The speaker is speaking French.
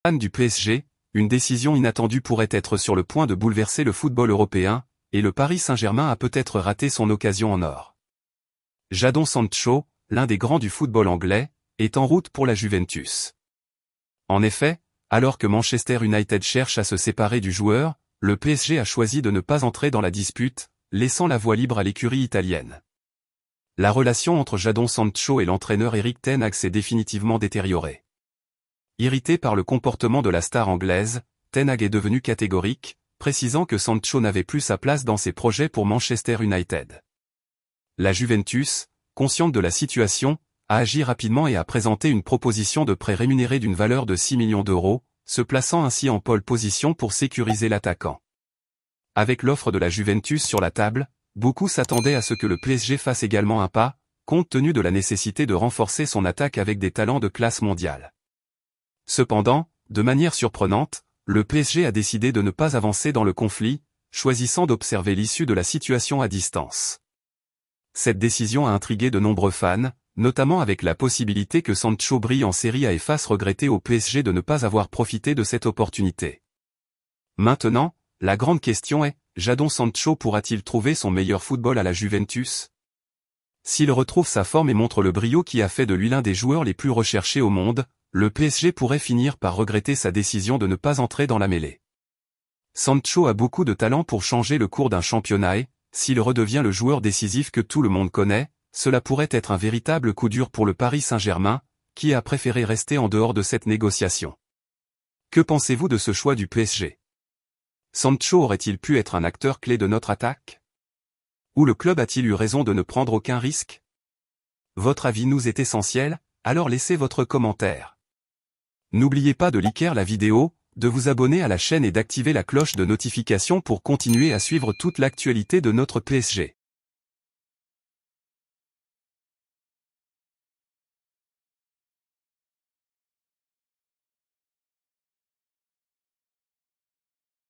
Fan du PSG, une décision inattendue pourrait être sur le point de bouleverser le football européen, et le Paris Saint-Germain a peut-être raté son occasion en or. Jadon Sancho, l'un des grands du football anglais, est en route pour la Juventus. En effet, alors que Manchester United cherche à se séparer du joueur, le PSG a choisi de ne pas entrer dans la dispute, laissant la voie libre à l'écurie italienne. La relation entre Jadon Sancho et l'entraîneur Erik ten Hag s'est définitivement détériorée. Irrité par le comportement de la star anglaise, ten Hag est devenu catégorique, précisant que Sancho n'avait plus sa place dans ses projets pour Manchester United. La Juventus, consciente de la situation, a agi rapidement et a présenté une proposition de prêt rémunéré d'une valeur de 6 millions d'euros, se plaçant ainsi en pole position pour sécuriser l'attaquant. Avec l'offre de la Juventus sur la table, beaucoup s'attendaient à ce que le PSG fasse également un pas, compte tenu de la nécessité de renforcer son attaque avec des talents de classe mondiale. Cependant, de manière surprenante, le PSG a décidé de ne pas avancer dans le conflit, choisissant d'observer l'issue de la situation à distance. Cette décision a intrigué de nombreux fans, notamment avec la possibilité que Sancho brille en Série A et fasse regretter au PSG de ne pas avoir profité de cette opportunité. Maintenant, la grande question est, Jadon Sancho pourra-t-il trouver son meilleur football à la Juventus? S'il retrouve sa forme et montre le brio qui a fait de lui l'un des joueurs les plus recherchés au monde, le PSG pourrait finir par regretter sa décision de ne pas entrer dans la mêlée. Sancho a beaucoup de talent pour changer le cours d'un championnat et, s'il redevient le joueur décisif que tout le monde connaît, cela pourrait être un véritable coup dur pour le Paris Saint-Germain, qui a préféré rester en dehors de cette négociation. Que pensez-vous de ce choix du PSG? Sancho aurait-il pu être un acteur clé de notre attaque? Ou le club a-t-il eu raison de ne prendre aucun risque? Votre avis nous est essentiel, alors laissez votre commentaire. N'oubliez pas de liker la vidéo, de vous abonner à la chaîne et d'activer la cloche de notification pour continuer à suivre toute l'actualité de notre PSG.